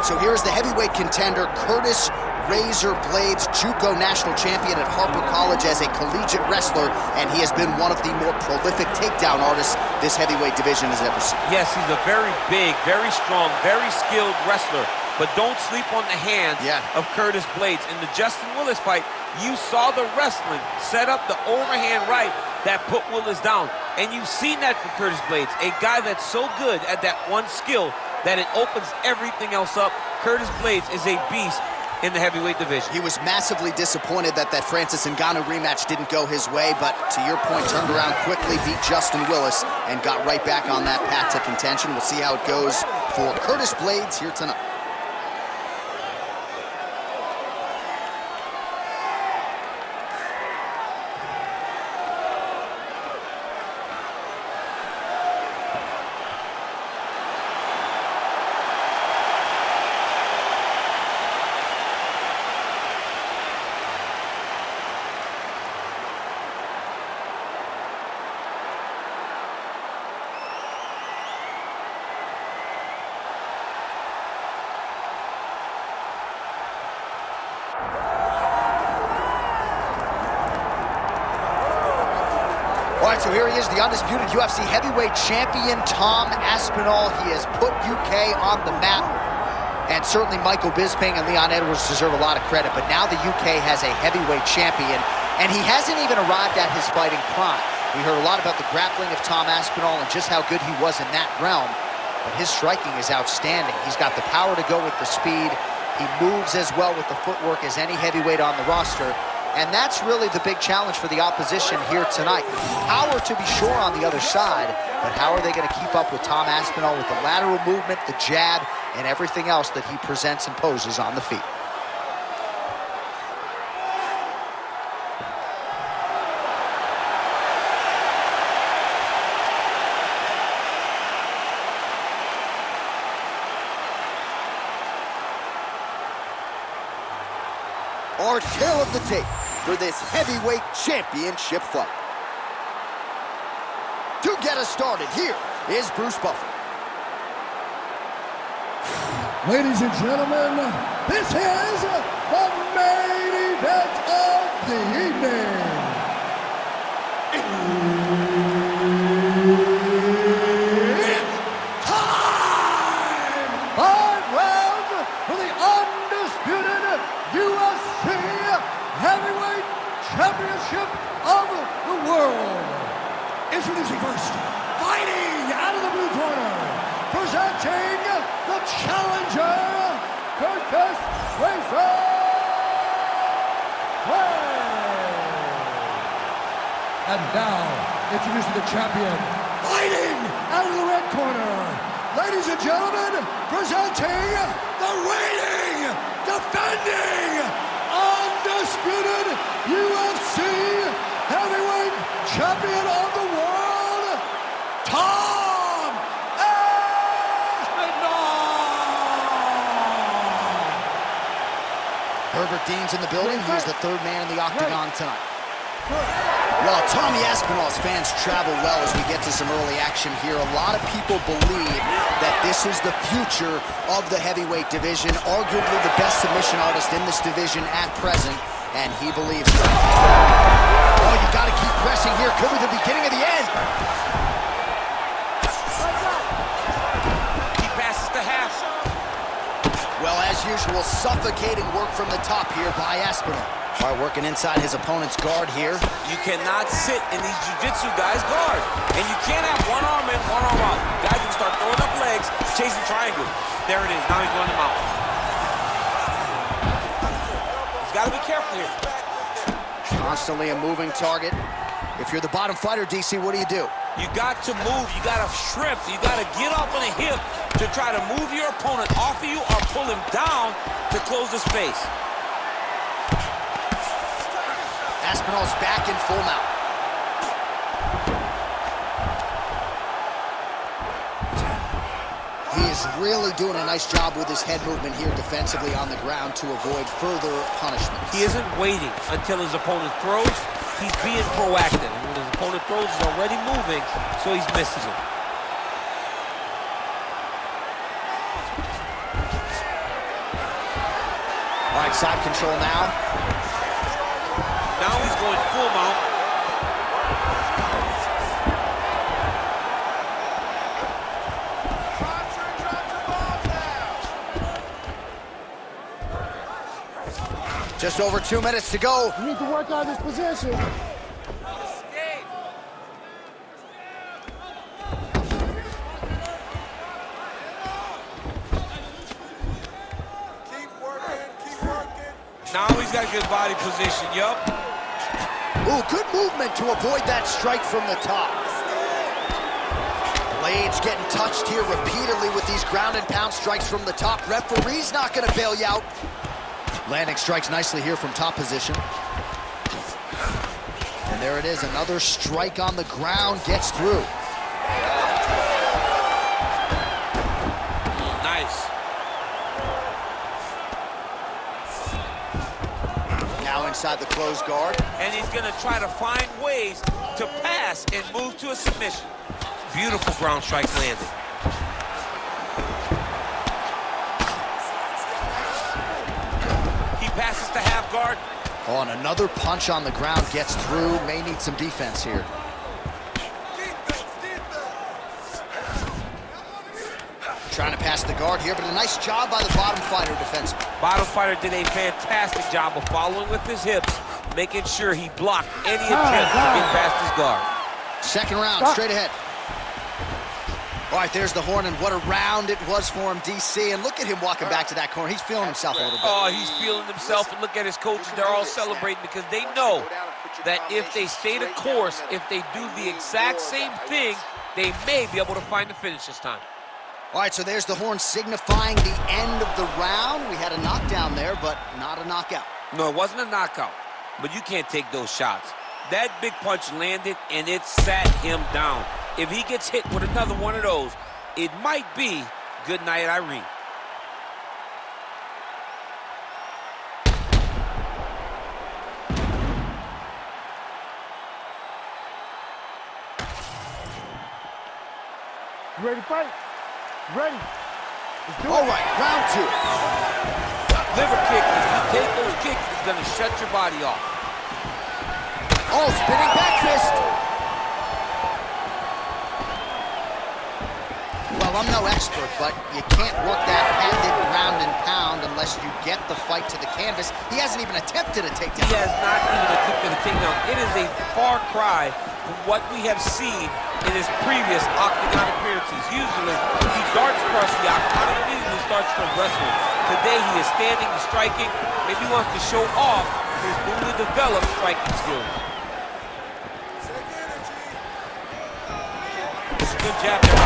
right, so here's the heavyweight contender, Curtis Razor Blaydes, JUCO national champion at Harper College as a collegiate wrestler, and he has been one of the more prolific takedown artists this heavyweight division has ever seen. Yes, he's a very big, very strong, very skilled wrestler, but don't sleep on the hands of Curtis Blaydes. In the Justin Willis fight, you saw the wrestling set up the overhand right that put Willis down, and you've seen that from Curtis Blaydes, a guy that's so good at that one skill that it opens everything else up. Curtis Blaydes is a beast in the heavyweight division. He was massively disappointed that Francis Ngannou rematch didn't go his way, but to your point, turned around quickly, beat Justin Willis, and got right back on that path to contention. We'll see how it goes for Curtis Blaydes here tonight. All right, so here he is, the undisputed UFC heavyweight champion, Tom Aspinall. He has put UK on the map, and certainly Michael Bisping and Leon Edwards deserve a lot of credit, but now the UK has a heavyweight champion, and he hasn't even arrived at his fighting prime. We heard a lot about the grappling of Tom Aspinall and just how good he was in that realm, but his striking is outstanding. He's got the power to go with the speed. He moves as well with the footwork as any heavyweight on the roster. And that's really the big challenge for the opposition here tonight. Power, to be sure, on the other side, but how are they going to keep up with Tom Aspinall with the lateral movement, the jab, and everything else that he presents and poses on the feet? Our tale of the tape for this heavyweight championship fight. To get us started, here is Bruce Buffer. Ladies and gentlemen, this is the main event of the evening. It's time! 5 rounds for the undisputed UFC Heavyweight Championship of the world. Introducing first, fighting out of the blue corner, presenting the challenger, Curtis Razor Blaydes. And now, introducing the champion, fighting out of the red corner, ladies and gentlemen, presenting the reigning, defending, undisputed UFC heavyweight champion of the world, Tom Aspinall. Herbert Dean's in the building. He's the third man in the octagon tonight. Well, Tommy Aspinall's fans travel well as we get to some early action here. A lot of people believe that this is the future of the heavyweight division, arguably the best submission artist in this division at present, and he believes so. Oh, you got to keep pressing here. Could be the beginning of the end. He passes the half. Well, as usual, suffocating work from the top here by Aspinall. All right, working inside his opponent's guard here. You cannot sit in these jiu-jitsu guys' guard. And you can't have one arm in, one arm out. Guys can start throwing up legs, chasing triangles. There it is. Now he's running them out. He's got to be careful here. Constantly a moving target. If you're the bottom fighter, DC, what do? You got to move. You got to shrimp. You got to get up on a hip to try to move your opponent off of you or pull him down to close the space. Aspinall's back in full mount. He is really doing a nice job with his head movement here defensively on the ground to avoid further punishment. He isn't waiting until his opponent throws. He's being proactive. And when his opponent throws, he's already moving, so he's missing it. All right, side control now. Now he's going full mount. Just over 2 minutes to go. You need to work on this position. Now he's got a good body position, yup. Ooh, good movement to avoid that strike from the top. Blaydes getting touched here repeatedly with these ground and pound strikes from the top. Referee's not gonna bail you out. Landing strikes nicely here from top position. And there it is, another strike on the ground, gets through. Nice. Now inside the closed guard. And he's gonna try to find ways to pass and move to a submission. Beautiful ground strikes landed. He passes to half guard. Oh, and another punch on the ground gets through. May need some defense here. Trying to pass the guard here, but a nice job by the bottom fighter defensively. Bottom fighter did a fantastic job of following with his hips, making sure he blocked any attempt to get past his guard. Second round, straight ahead. All right, there's the horn, and what a round it was for him, DC. And look at him walking back to that corner. He's feeling himself a little bit. Oh, he's feeling himself, and look at his coaches. They're all celebrating because they know that if they stay the course, if they do the exact same thing, they may be able to find the finish this time. All right, so there's the horn signifying the end of the round. We had a knockdown there, but not a knockout. No, it wasn't a knockout, but you can't take those shots. That big punch landed, and it sat him down. If he gets hit with another one of those, it might be good night, Irene. You ready to fight? Ready. Let's do it. All right, round two. Liver kick, if you take those kicks, it's going to shut your body off. Oh, spinning back fist. Well, I'm no expert, but you can't work that patented ground and pound unless you get the fight to the canvas. He hasn't even attempted a takedown. He has not even attempted a takedown. It is a far cry from what we have seen in his previous octagon appearances. Usually, he darts across the octagon and immediately starts to wrestle. Today, he is standing and striking. Maybe he wants to show off his newly developed striking skills. It's a good jab there.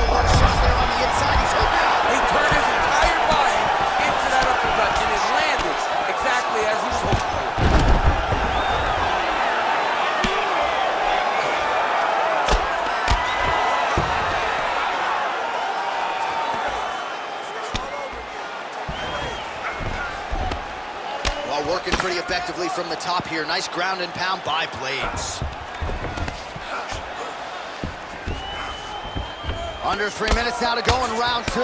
What a shot there on the inside. He's hooked out. He turned his entire body into that uppercut, and it landed exactly as he was hoping for. Well, working pretty effectively from the top here. Nice ground and pound by Blaydes. Under 3 minutes now to go in round two.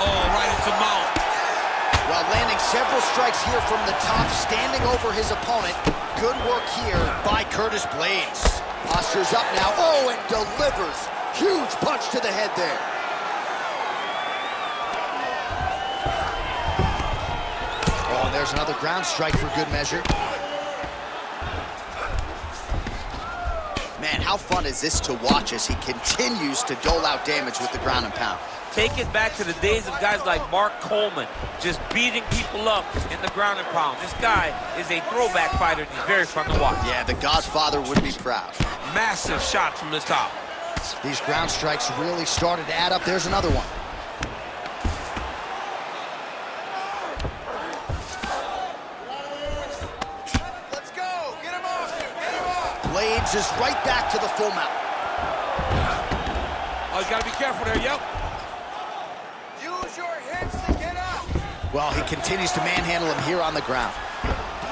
Oh, right into mount. Well, landing several strikes here from the top, standing over his opponent. Good work here by Curtis Blaydes. Posture's up now. Oh, and delivers. Huge punch to the head there. Oh, and there's another ground strike for good measure. Man, how fun is this to watch as he continues to dole out damage with the ground and pound? Take it back to the days of guys like Mark Coleman, just beating people up in the ground and pound. This guy is a throwback fighter, and he's very fun to watch. Yeah, the Godfather would be proud. Massive shot from the top. These ground strikes really started to add up. There's another one. Blaydes is right back to the full mount. Oh, you gotta be careful there, yep. Use your hips to get up. Well, he continues to manhandle him here on the ground.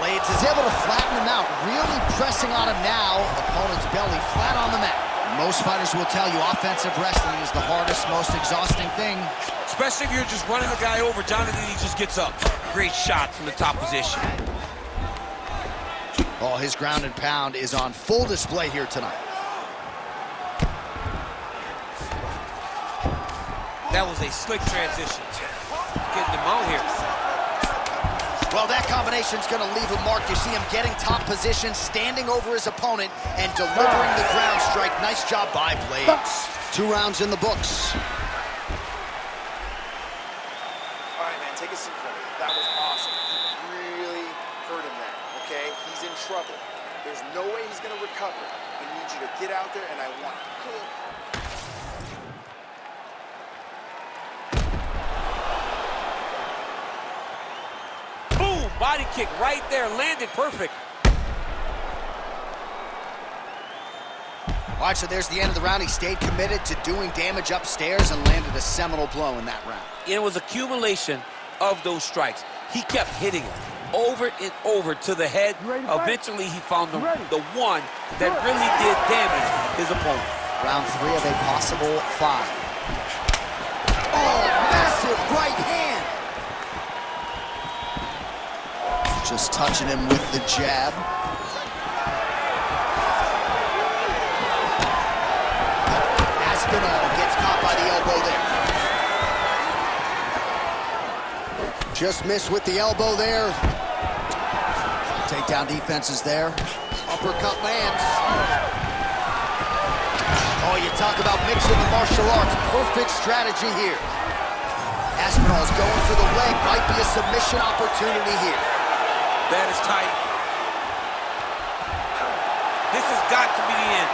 Blaydes is able to flatten him out, really pressing on him now. Opponent's belly flat on the mat. Most fighters will tell you offensive wrestling is the hardest, most exhausting thing. Especially if you're just running the guy over. Jonathan, he just gets up. Great shot from the top position. Oh, his ground and pound is on full display here tonight. That was a slick transition. Getting him out here. Well, that combination's going to leave a mark. You see him getting top position, standing over his opponent, and delivering the ground strike. Nice job by Blaydes. 2 rounds in the books. All right, man, take a seat for me. That was awesome. You really hurt him there, okay? He's in trouble. There's no way he's going to recover. I need you to get out there, and I want good. Body kick right there, landed perfect. All right, so there's the end of the round. He stayed committed to doing damage upstairs and landed a seminal blow in that round. It was accumulation of those strikes. He kept hitting it over and over to the head. Eventually, he found the one that really did damage his opponent. Round 3 of a possible 5. Oh, massive right hand. Just touching him with the jab. Aspinall gets caught by the elbow there. Just missed with the elbow there. Takedown defenses there. Uppercut lands. Oh, you talk about mixing the martial arts. Perfect strategy here. Aspinall's going for the leg. Might be a submission opportunity here. That is tight. This has got to be the end.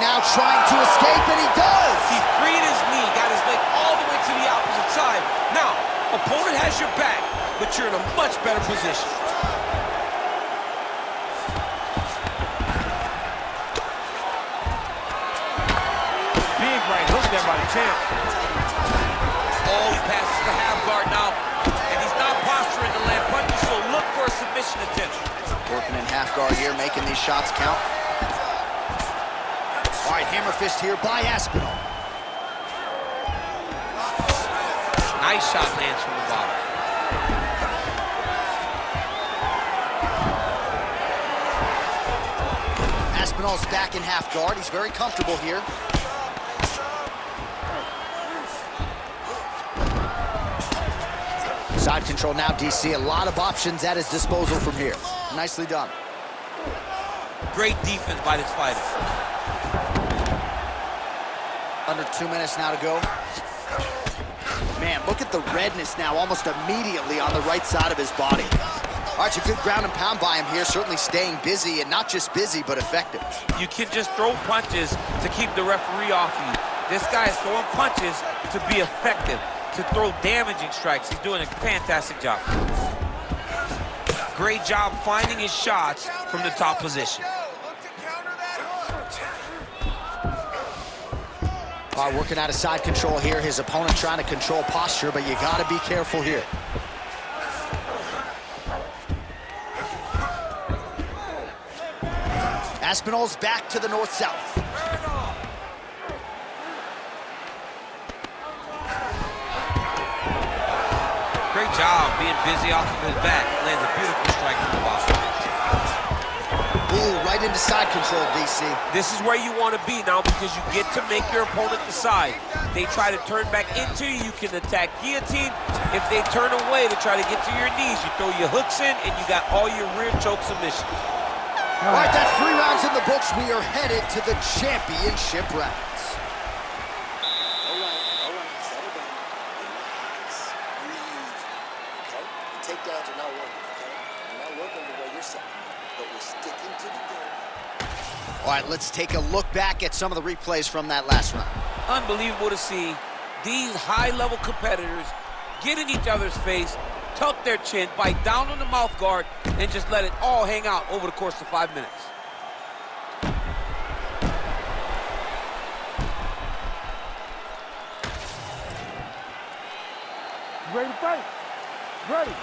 Now trying to escape, and he does! He freed his knee, got his leg all the way to the opposite side. Now, opponent has your back, but you're in a much better position. Big right hook there by the champ. Oh, he passes the half guard now. Posturing to land punches, so look for a submission attempt. Working in half guard here, making these shots count. All right, hammer fist here by Aspinall. Nice shot lands from the bottom. Aspinall's back in half guard. He's very comfortable here. Side control now, DC. A lot of options at his disposal from here. Nicely done. Great defense by this fighter. Under 2 minutes now to go. Man, look at the redness now almost immediately on the right side of his body. All right, a good ground and pound by him here. Certainly staying busy, and not just busy, but effective. You can just throw punches to keep the referee off you. This guy is throwing punches to be effective, to throw damaging strikes. He's doing a fantastic job. Great job finding his shots from the top position. All right, working out of side control here. His opponent trying to control posture, but you got to be careful here. Aspinall's back to the north-south. Great job being busy off of his back. Lands a beautiful strike from the bottom. Ooh, right into side control, DC. This is where you want to be now because you get to make your opponent decide. They try to turn back into you, you can attack guillotine. If they turn away to try to get to your knees, you throw your hooks in and you got all your rear choke submissions. All right, that's 3 rounds in the books. We are headed to the championship rounds. All right, settle down. Relax, breathe, okay? The takedowns are not working, okay? They're not working the way you're setting them, but we're sticking to the game. All right, let's take a look back at some of the replays from that last round. Unbelievable to see these high-level competitors get in each other's face, tuck their chin, bite down on the mouth guard, and just let it all hang out over the course of 5 minutes. Ready to fight? Ready.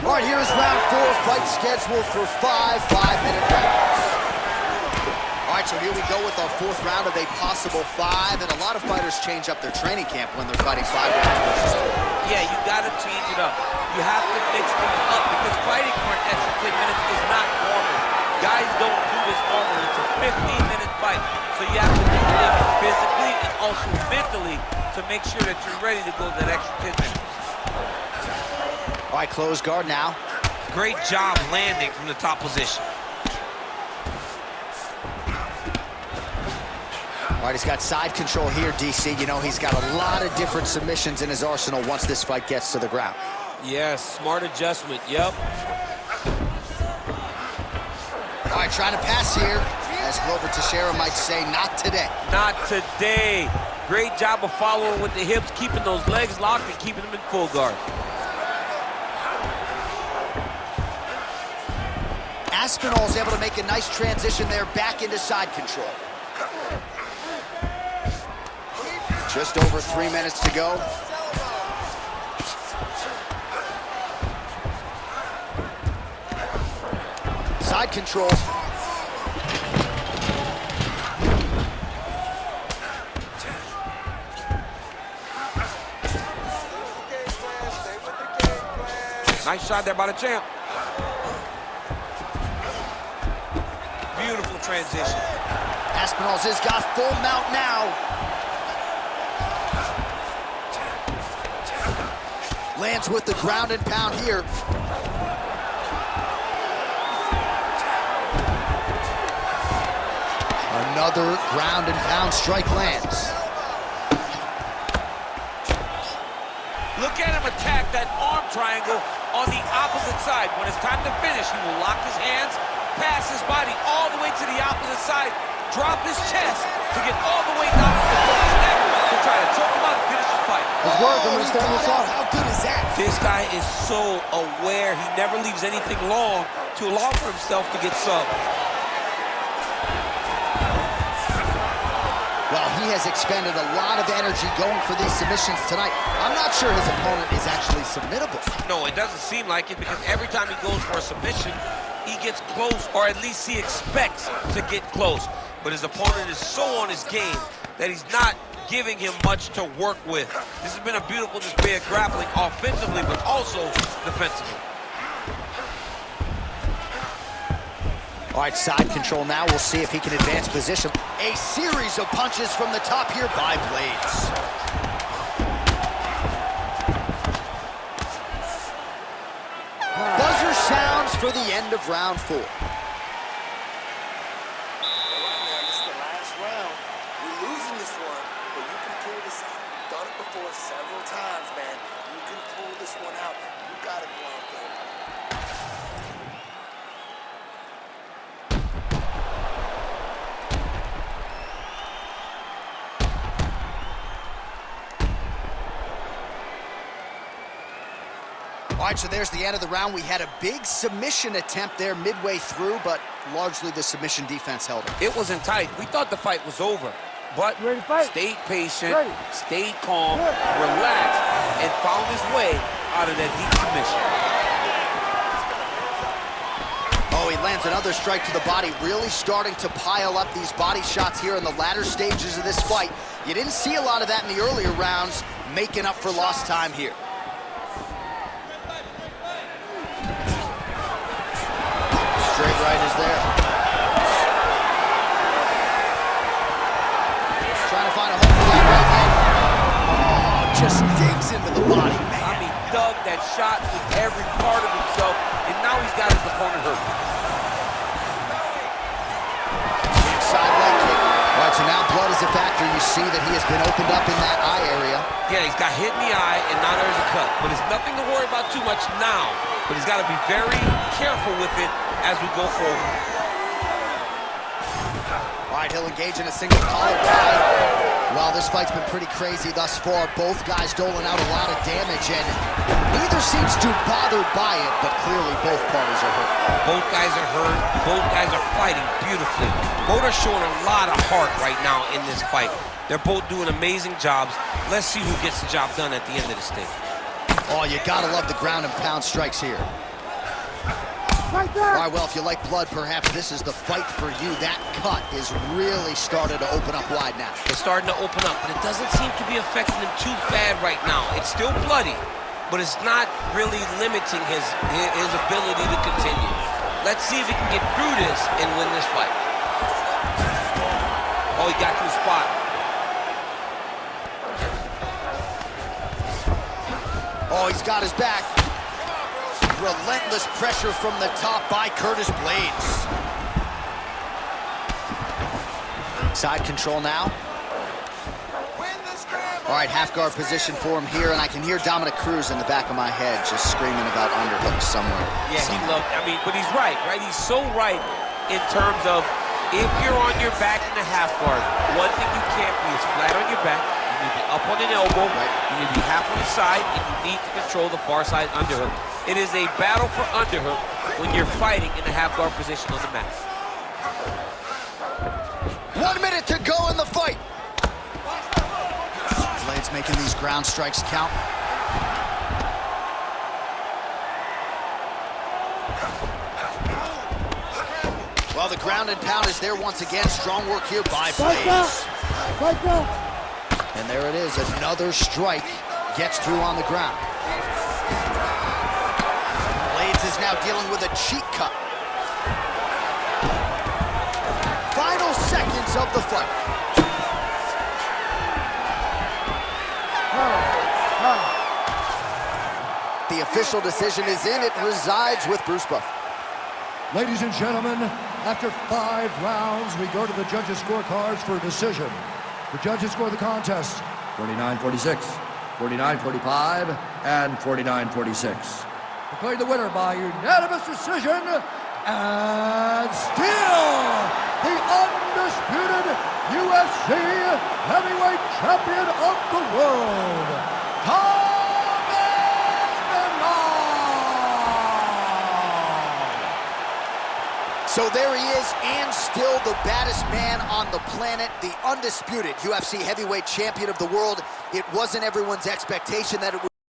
All right, here is round 4, fight scheduled for 5 5-minute rounds. All right, So here we go with our 4th round of a possible 5, and a lot of fighters change up their training camp when they're fighting 5 rounds versus 4. Yeah, you gotta change it up. You have to mix things up because fighting for an extra 10 minutes is not normal. Guys don't do this normally. It's a 15-minute fight. So you have to do it physically and also mentally to make sure that you're ready to go that extra 10 minutes. All right, close guard now. Great job landing from the top position. All right, he's got side control here, DC. You know, he's got a lot of different submissions in his arsenal once this fight gets to the ground. Yes, smart adjustment, yep. All right, trying to pass here. As Glover Teixeira might say, not today. Not today. Great job of following with the hips, keeping those legs locked and keeping them in full guard. Aspinall's able to make a nice transition there back into side control. Just over 3 minutes to go. Side control. Nice shot there by the champ. Beautiful transition. Aspinall's has got full mount now. Lands with the ground and pound here. Another ground and pound strike lands. Look at him attack that arm triangle on the opposite side. When it's time to finish, he will lock his hands, pass his body all the way to the opposite side, drop his chest to get all the way down to his neck to try to choke him out and finish the fight. It's work. I'm going to stand this out. How good is that? This guy is so aware. He never leaves anything long to allow for himself to get subbed. Well, he has expended a lot of energy going for these submissions tonight. I'm not sure his opponent is actually submittable. No, it doesn't seem like it because every time he goes for a submission, he gets close, or at least he expects to get close. But his opponent is so on his game that he's not giving him much to work with. This has been a beautiful display of grappling offensively, but also defensively. All right, side control now. We'll see if he can advance position. A series of punches from the top here by Blaydes. Buzzer sounds for the end of round 4. This is the last round. You're losing this one, but you can pull this out. You've done it before several times, man. You can pull this one out. You got to go out there. All right, so there's the end of the round. We had a big submission attempt there midway through, but largely the submission defense held it. It wasn't tight. We thought the fight was over, but stayed patient, stayed calm, relaxed, and found his way out of that deep submission. Oh, he lands another strike to the body, really starting to pile up these body shots here in the latter stages of this fight. You didn't see a lot of that in the earlier rounds, making up for lost time here. Straight right is there. Trying to find a home for that right hand. Oh, just digs into the body, man. I mean, dug that shot with every part of himself, and now he's got his opponent hurt. Side leg kick. All right, so now blood is a factor. You see that he has been opened up in that eye area. Yeah, he's got hit in the eye, and now there's a cut. But it's nothing to worry about too much now. But he's got to be very careful with it as we go forward. All right, he'll engage in a single collar tie. Well, this fight's been pretty crazy thus far. Both guys doling out a lot of damage, and neither seems too bothered by it, but clearly both parties are hurt. Both guys are hurt. Both guys are fighting beautifully. Both are showing a lot of heart right now in this fight. They're both doing amazing jobs. Let's see who gets the job done at the end of this thing. Oh, you gotta love the ground and pound strikes here. Right there! All right, well, if you like blood, perhaps this is the fight for you. That cut is really started to open up wide now. It's starting to open up, but it doesn't seem to be affecting him too bad right now. It's still bloody, but it's not really limiting his ability to continue. Let's see if he can get through this and win this fight. Oh, he got to the spot. Oh, he's got his back. Relentless pressure from the top by Curtis Blaydes. Side control now. All right, half guard position for him here, and I can hear Dominic Cruz in the back of my head just screaming about underhooks somewhere. Yeah, he loved, but he's right? He's so right in terms of if you're on your back in the half guard, one thing you can't be is flat on your back. You need to be up on an elbow. Right. You need to be half on the side, and you need to control the far side underhook. It is a battle for underhook when you're fighting in the half guard position on the mat. 1 minute to go in the fight. Blaydes making these ground strikes count. Well, the ground and pound is there once again. Strong work here by Blaydes. And there it is, another strike gets through on the ground. Blaydes is now dealing with a cheek cut. Final seconds of the fight. The official decision is in. It resides with Bruce Buffer. Ladies and gentlemen, after 5 rounds, we go to the judges' scorecards for a decision. The judges score the contest 49-46, 49-45, and 49-46. Declared the winner by unanimous decision, and still the undisputed UFC heavyweight champion of the world, Tom Aspinall! So there he is, and still the baddest man on the planet, the undisputed UFC heavyweight champion of the world. It wasn't everyone's expectation that it would